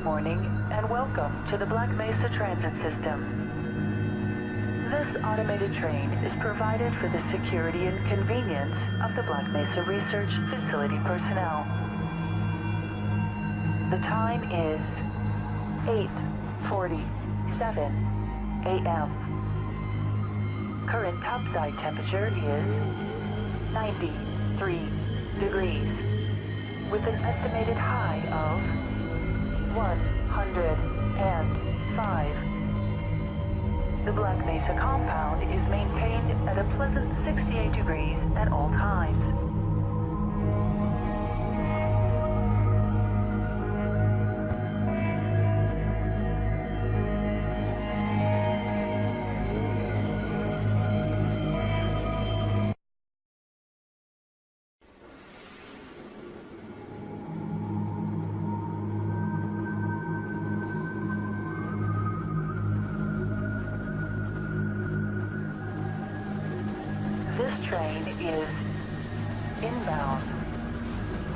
morning and welcome to the Black Mesa Transit System. This automated train is provided for the security and convenience of the Black Mesa Research Facility personnel. The time is 8:47 a.m. Current topside temperature is 93 degrees, with an estimated high of 105. The Black Mesa compound is maintained at a pleasant 68 degrees at all times. This train is inbound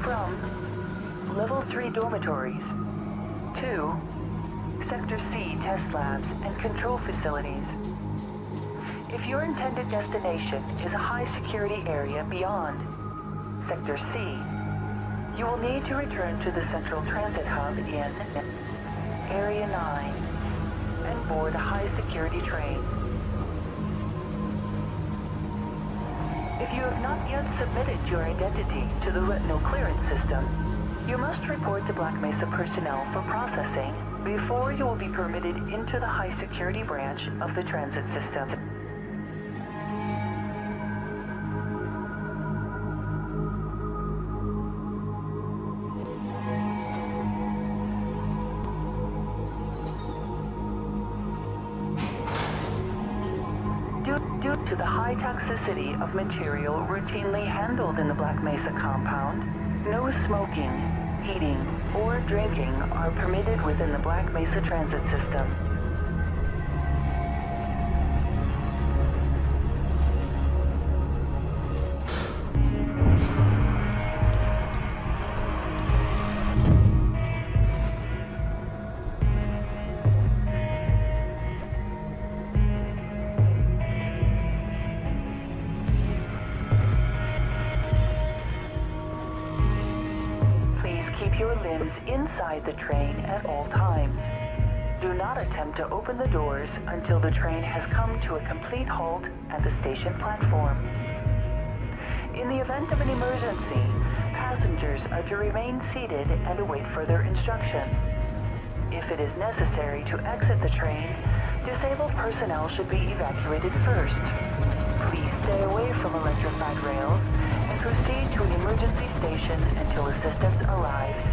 from Level 3 dormitories to Sector C test labs and control facilities. If your intended destination is a high security area beyond Sector C, you will need to return to the Central Transit Hub in Area 9 and board a high security train. If you have not yet submitted your identity to the retinal clearance system, you must report to Black Mesa personnel for processing before you will be permitted into the high security branch of the transit system. Due to the high toxicity of material routinely handled in the Black Mesa compound, no smoking, eating, or drinking are permitted within the Black Mesa transit system. Keep your limbs inside the train at all times. Do not attempt to open the doors until the train has come to a complete halt at the station platform. In the event of an emergency, passengers are to remain seated and await further instruction. If it is necessary to exit the train, disabled personnel should be evacuated first. Please stay away from electrified rails and proceed to an emergency station until assistance arrives.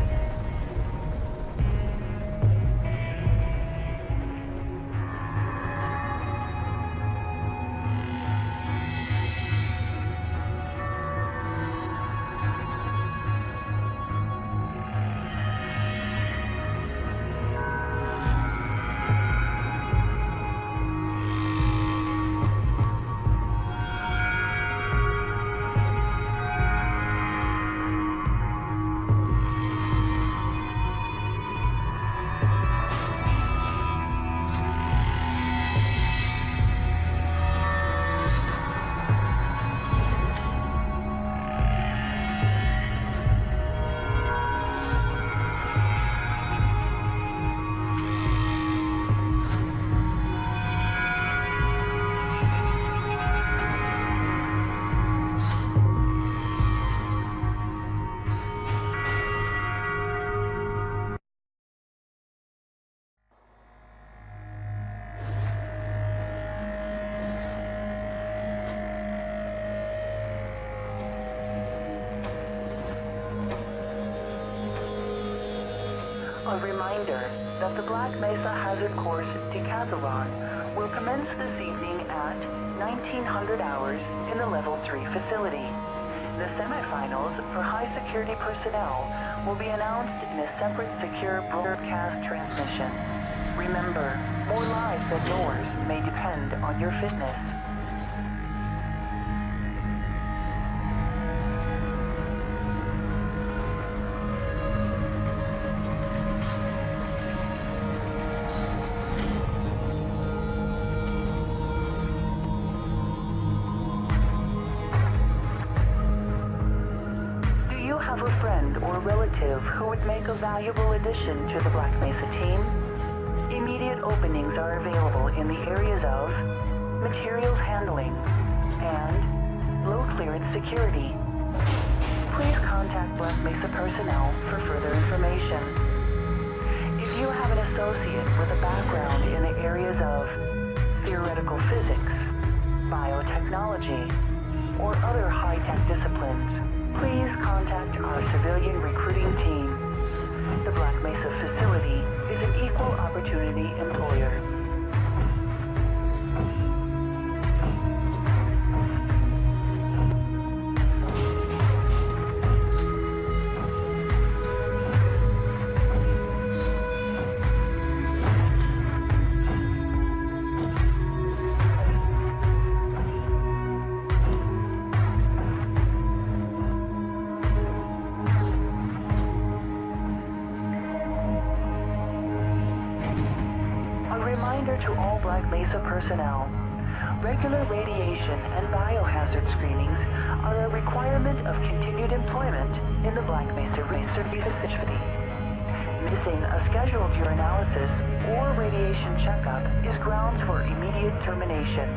A reminder that the Black Mesa Hazard Course Decathlon will commence this evening at 1900 hours in the Level 3 facility. The semifinals for high security personnel will be announced in a separate secure broadcast transmission. Remember, more lives than yours may depend on your fitness. or relative who would make a valuable addition to the Black Mesa team, immediate openings are available in the areas of materials handling and low clearance security. Please contact Black Mesa personnel for further information. If you have an associate with a background in the areas of theoretical physics, biotechnology, or other high-tech disciplines, please contact our civilian recruiting team. The Black Mesa facility is an equal opportunity employer. To all Black Mesa personnel, regular radiation and biohazard screenings are a requirement of continued employment in the Black Mesa facility. Missing a scheduled urinalysis or radiation checkup is grounds for immediate termination.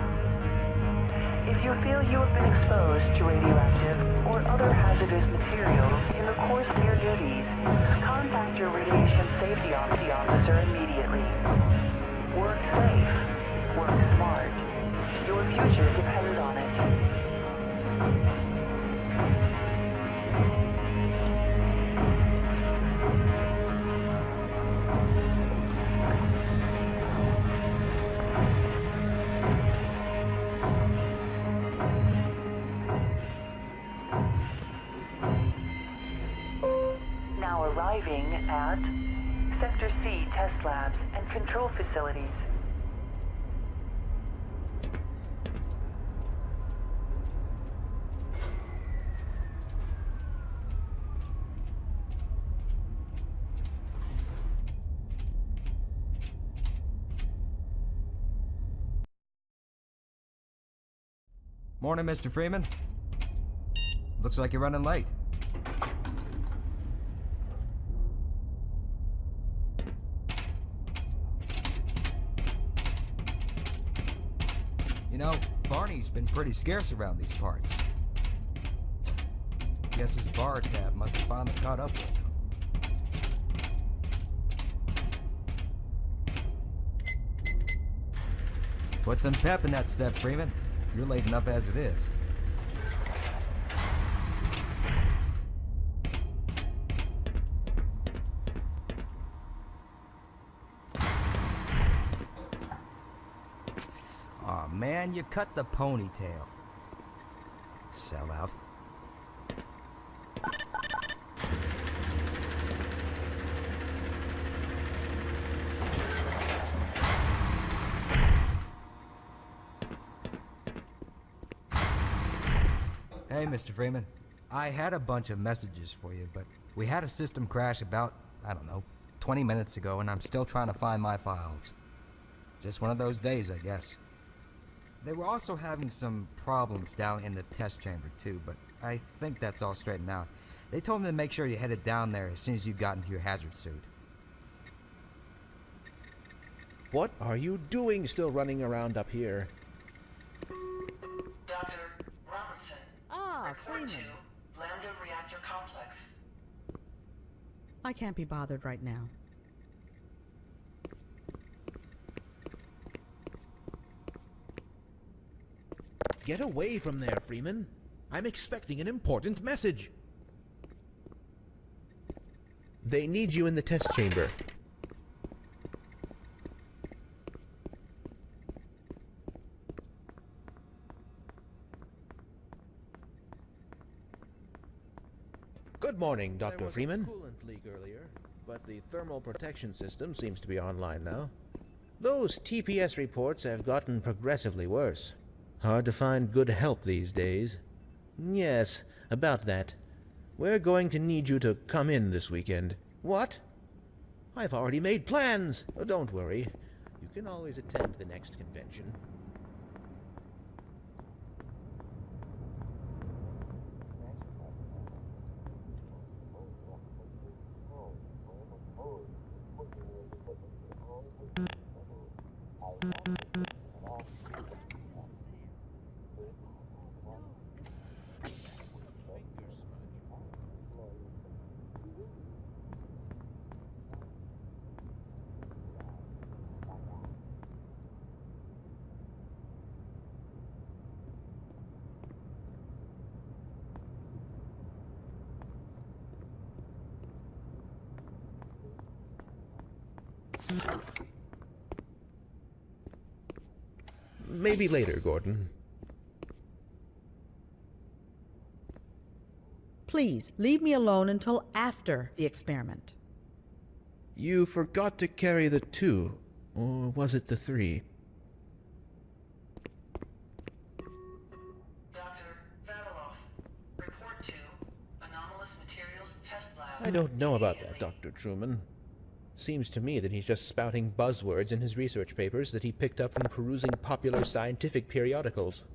If you feel you have been exposed to radioactive or other hazardous materials in the course of your duties, contact your radiation safety officer immediately. Work safe. Work smart. Your future depends on it. Now arriving at Sector C test labs and control facilities. Morning, Mr. Freeman. Looks like you're running late. You know, Barney's been pretty scarce around these parts. Guess his bar tab must have finally caught up with him. Put some pep in that step, Freeman. You're late enough as it is. Aw, man, you cut the ponytail. Sellout. Hey, Mr. Freeman. I had a bunch of messages for you, but we had a system crash about, I don't know, 20 minutes ago, and I'm still trying to find my files. Just one of those days, I guess. They were also having some problems down in the test chamber, too, but I think that's all straightened out. They told me to make sure you headed down there as soon as you got into your hazard suit. What are you doing still running around up here? Dr. Robertson. Freeman. To Lambda Reactor Complex. I can't be bothered right now. Get away from there, Freeman. I'm expecting an important message. They need you in the test chamber. Good morning, Dr. Freeman. There was a coolant leak earlier, but the thermal protection system seems to be online now. Those TPS reports have gotten progressively worse. Hard to find good help these days. Yes, about that. We're going to need you to come in this weekend. What? I've already made plans. Oh, don't worry. You can always attend the next convention. Maybe later, Gordon. Please, leave me alone until after the experiment. You forgot to carry the 2, or was it the 3? Dr. Vasiloff, report to Anomalous Materials Test Lab. I don't know about that, Dr. Truman. Seems to me that he's just spouting buzzwords in his research papers that he picked up from perusing popular scientific periodicals.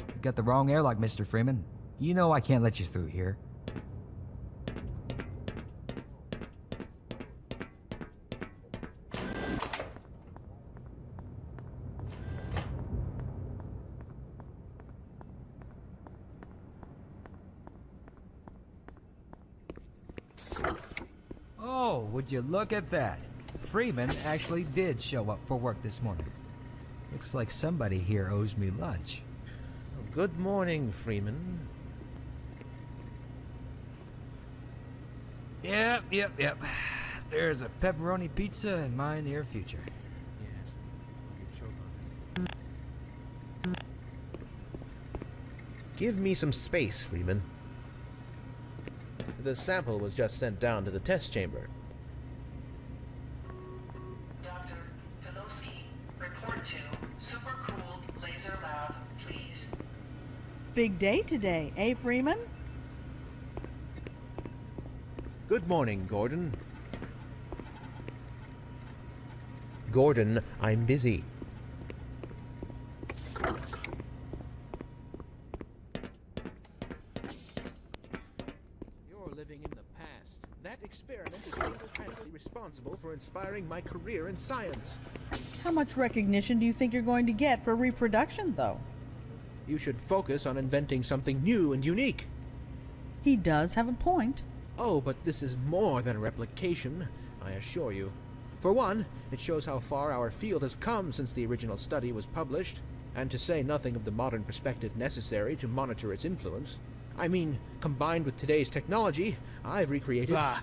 You got the wrong airlock, Mr. Freeman. You know I can't let you through here. Oh, would you look at that? Freeman actually did show up for work this morning. Looks like somebody here owes me lunch. Good morning, Freeman. Yep. There's a pepperoni pizza in my near future. Give me some space, Freeman. The sample was just sent down to the test chamber. Dr. Pilowski, report to Supercooled Laser Lab, please. Big day today, eh, Freeman? Good morning, Gordon. Gordon, I'm busy. You're living in the past. That experiment is single-handedly responsible for inspiring my career in science. How much recognition do you think you're going to get for reproduction, though? You should focus on inventing something new and unique. He does have a point. Oh, but this is more than a replication, I assure you. For one, it shows how far our field has come since the original study was published, and to say nothing of the modern perspective necessary to monitor its influence. I mean, combined with today's technology, I've recreated... Bah!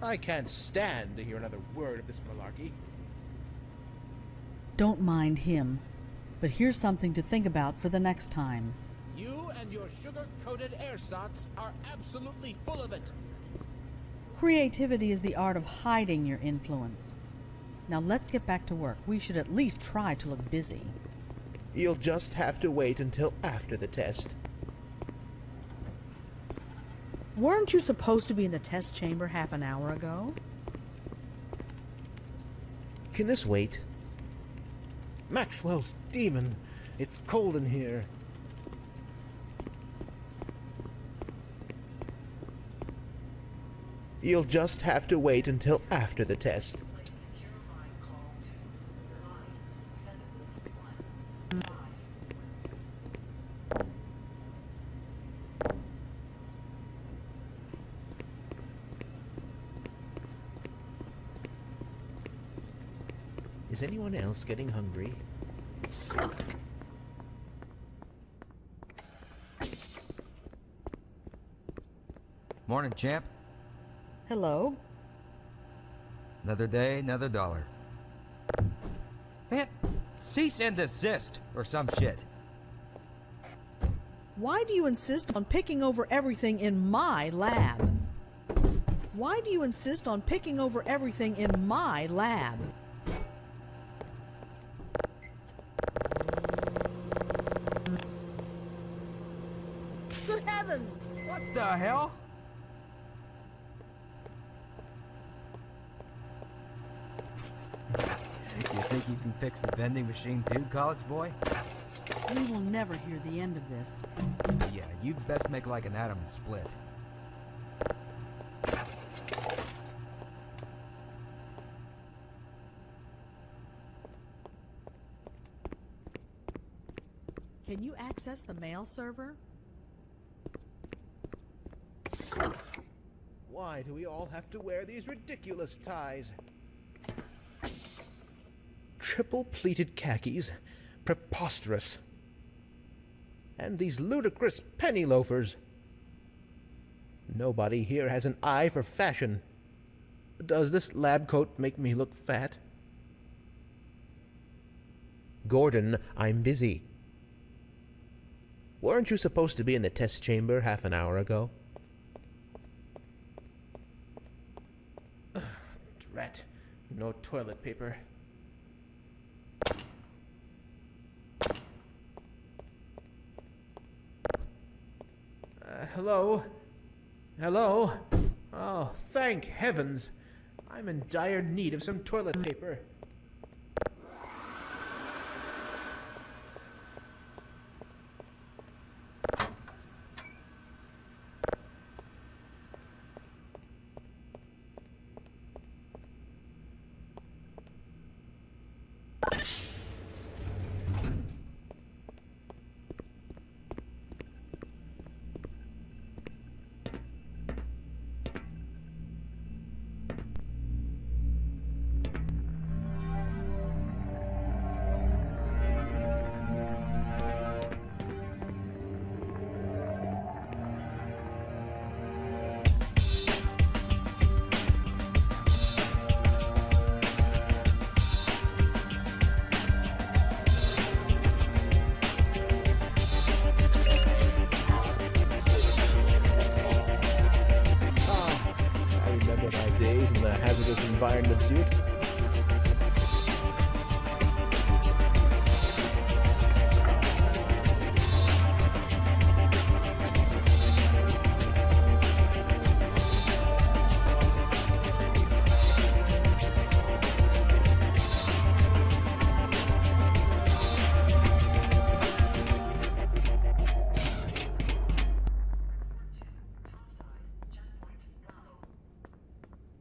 I can't stand to hear another word of this malarkey. Don't mind him. But here's something to think about for the next time. You and your sugar-coated ersatz are absolutely full of it. Creativity is the art of hiding your influence. Now let's get back to work. We should at least try to look busy. You'll just have to wait until after the test. Weren't you supposed to be in the test chamber half an hour ago? Can this wait? Maxwell's demon. It's cold in here. You'll just have to wait until after the test. Is anyone else getting hungry? Morning, champ. Hello? Another day, another dollar. Man, cease and desist, or some shit. Why do you insist on picking over everything in my lab? Why do you insist on picking over everything in my lab? Good heavens! What the hell? You think you can fix the vending machine too, college boy? We will never hear the end of this. Yeah, you'd best make like an atom and split. Can you access the mail server? Why do we all have to wear these ridiculous ties? Triple pleated khakis, preposterous. And these ludicrous penny loafers. Nobody here has an eye for fashion. Does this lab coat make me look fat? Gordon, I'm busy. Weren't you supposed to be in the test chamber half an hour ago? Drat. No toilet paper. Hello? Hello? Oh, thank heavens. I'm in dire need of some toilet paper. Days in the hazardous environment suit.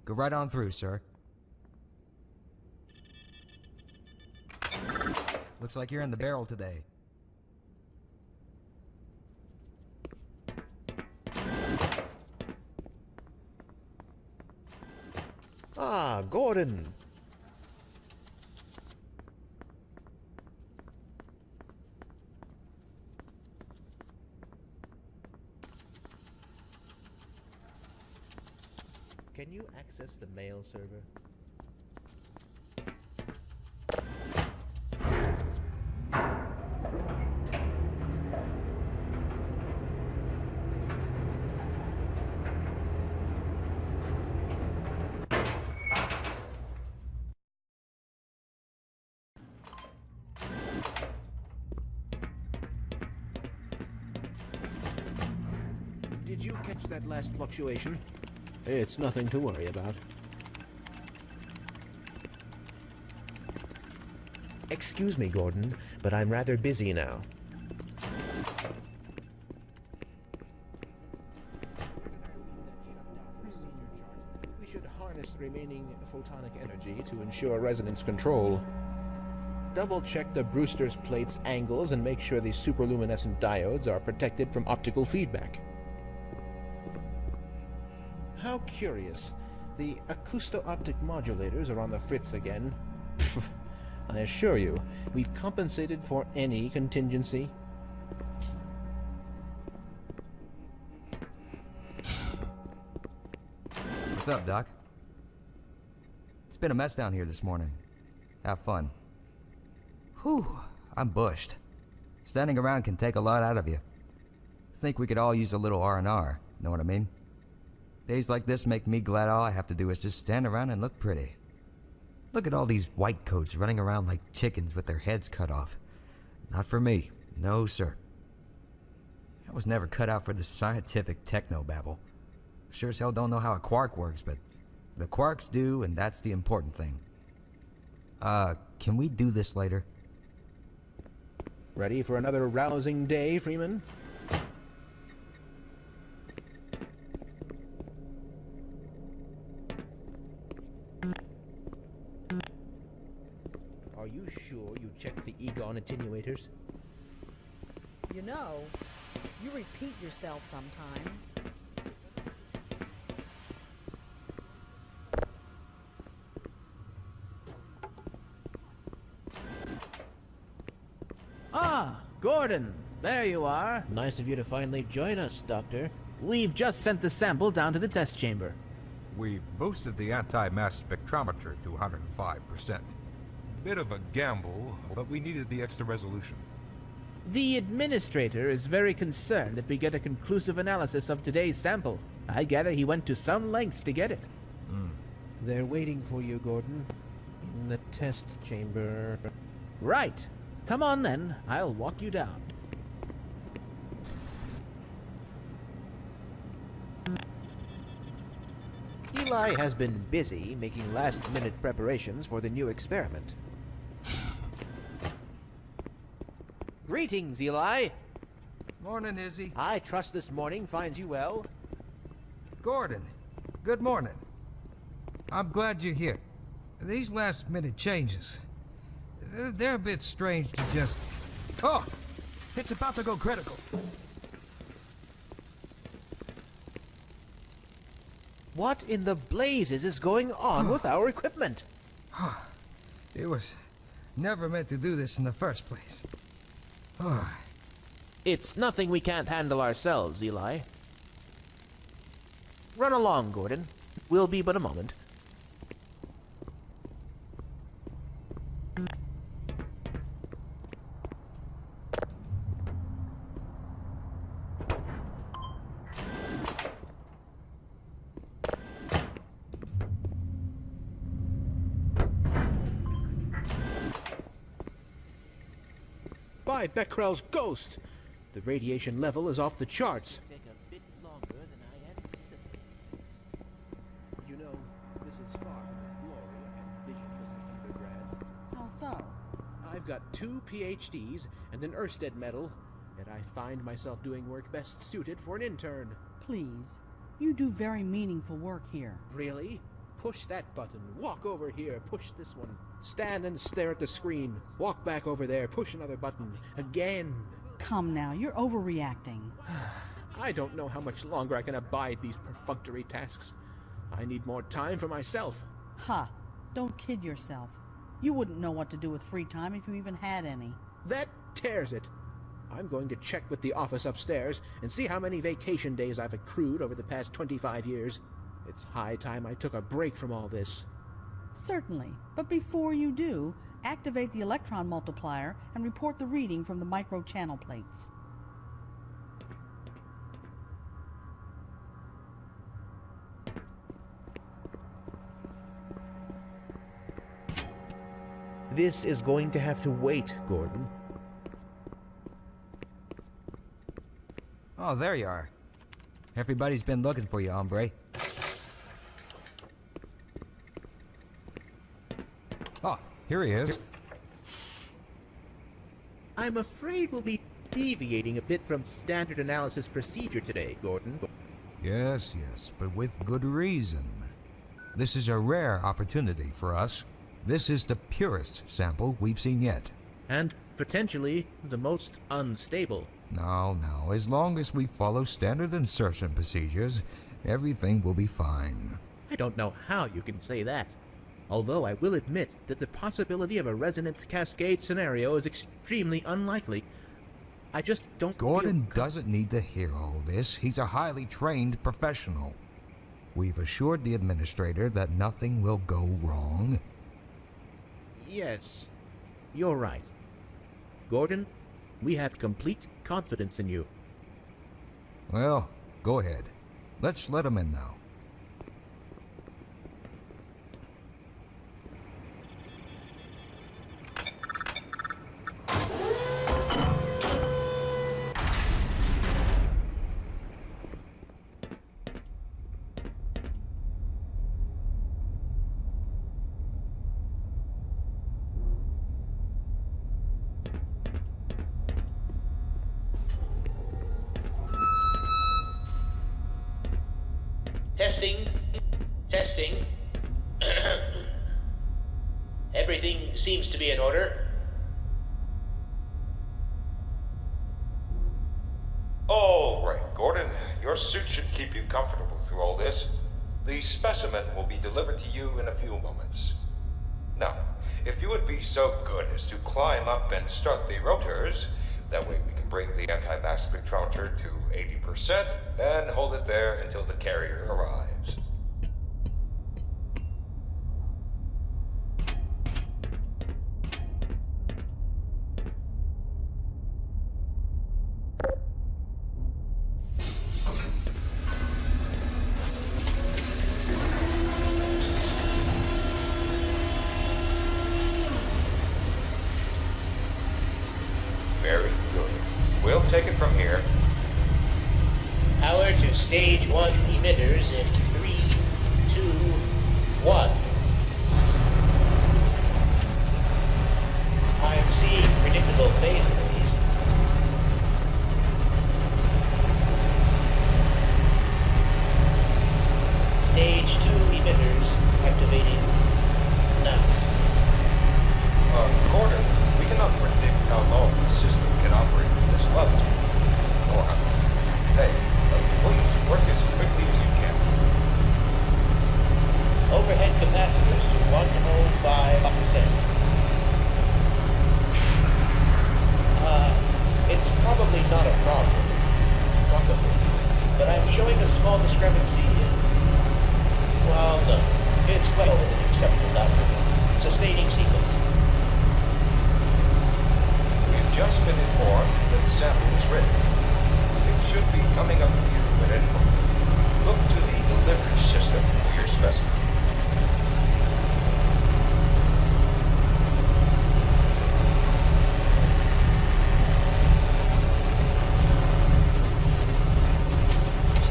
Go right on through, sir. Looks like you're in the barrel today. Ah, Gordon. Can you access the mail server? Did you catch that last fluctuation? It's nothing to worry about. Excuse me, Gordon, but I'm rather busy now. We should harness the remaining photonic energy to ensure resonance control. Double-check the Brewster's plate's angles and make sure these superluminescent diodes are protected from optical feedback. How curious. The acousto-optic modulators are on the fritz again. I assure you, we've compensated for any contingency. What's up, Doc? It's been a mess down here this morning. Have fun. Whew, I'm bushed. Standing around can take a lot out of you. Think we could all use a little R&R, know what I mean? Days like this make me glad all I have to do is just stand around and look pretty. Look at all these white coats running around like chickens with their heads cut off. Not for me. No, sir. I was never cut out for this scientific techno-babble. Sure as hell don't know how a quark works, but the quarks do, and that's the important thing. Can we do this later? Ready for another rousing day, Freeman? Are you sure you checked the Egon attenuators? You know, you repeat yourself sometimes. Gordon, there you are. Nice of you to finally join us, Doctor. We've just sent the sample down to the test chamber. We've boosted the anti-mass spectrometer to 105%. Bit of a gamble, but we needed the extra resolution. The administrator is very concerned that we get a conclusive analysis of today's sample. I gather he went to some lengths to get it. They're waiting for you, Gordon. In the test chamber. Right. Come on then, I'll walk you down. Eli has been busy making last-minute preparations for the new experiment. Greetings, Eli. Morning, Izzy. I trust this morning finds you well. Gordon, good morning. I'm glad you're here. These last-minute changes, they're a bit strange to just... Oh! It's about to go critical. What in the blazes is going on with our equipment? It was never meant to do this in the first place. It's nothing we can't handle ourselves, Eli. Run along, Gordon. We'll be but a moment. By Becquerel's ghost! The radiation level is off the charts. Take a bit longer than I anticipated. You know, this is far from the glory and vision as an undergrad. How so? I've got 2 PhDs and an Ørsted medal, and I find myself doing work best suited for an intern. Please. You do very meaningful work here. Really? Push that button. Walk over here. Push this one. Stand and stare at the screen. Walk back over there. Push another button. Again. Come now, you're overreacting. I don't know how much longer I can abide these perfunctory tasks. I need more time for myself. Ha! Don't kid yourself. You wouldn't know what to do with free time if you even had any. That tears it. I'm going to check with the office upstairs and see how many vacation days I've accrued over the past 25 years. It's high time I took a break from all this. Certainly, but before you do, activate the electron multiplier and report the reading from the microchannel plates. This is going to have to wait, Gordon. Oh, there you are. Everybody's been looking for you, hombre. Oh, here he is. I'm afraid we'll be deviating a bit from standard analysis procedure today, Gordon. Yes, but with good reason. This is a rare opportunity for us. This is the purest sample we've seen yet. And potentially the most unstable. No, as long as we follow standard insertion procedures, everything will be fine. I don't know how you can say that. Although I will admit that the possibility of a resonance cascade scenario is extremely unlikely. I just don't Gordon doesn't need to hear all this. He's a highly trained professional. We've assured the administrator that nothing will go wrong. Yes, you're right. Gordon, we have complete confidence in you. Well, go ahead. Let's let him in now. Testing. Everything seems to be in order. All right, Gordon. Your suit should keep you comfortable through all this. The specimen will be delivered to you in a few moments. Now, if you would be so good as to climb up and start the rotors, That way we can bring the anti-mass spectrometer to 80% and hold it there until the carrier arrives. Very good. We'll take it from here. Power to stage 1 emitters in 3, 2, 1. I'm seeing predictable phase release. Stage 2 emitters activating now. Gordon, we cannot predict how long the system can operate at this level. Or how long it will take. Please work as quickly as you can. Overhead capacitors to 105%. It's probably not a problem. Probably. But I'm showing a small discrepancy in... Well, no. It's well within acceptable outcome. Sustaining sequence. We've just been informed that the sample is ready. It should be coming up to you at any moment. Look to the delivery system for your specimen.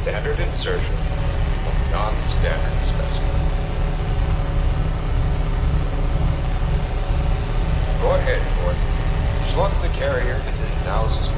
Standard insertion of non-standard specimen. Go ahead, Gordon. Slot the carrier into the analysis point.